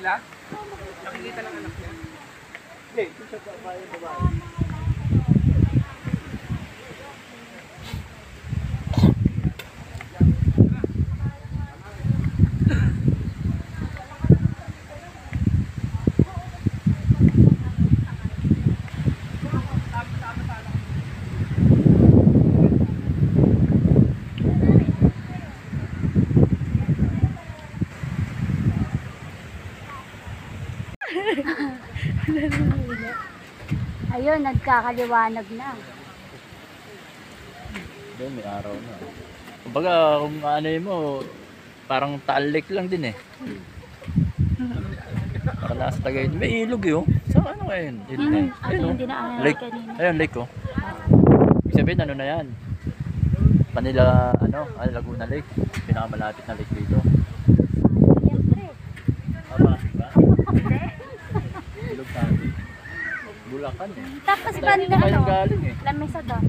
sila? Nakikita ng anak niya? Hindi, ito siya babae. Ayun, nagkakaliwanag na. Doon, may araw na. Kumbaga, kung ano mo, parang Taal Lake lang din eh. Para nasa Tagaytay. May ilog yun. Sa ano ngayon? Ayun, Hindi na lake. kanina. Ayun, lake oh. Ibig sabihin, ano na yan? Manila, Laguna Lake. Pinakamalapit na lake dito. Siyempre. Tama, diba? Ilog tayo. Bulacan eh. Tapos Dahil banda na kayong ano, galing eh. lamesa doon.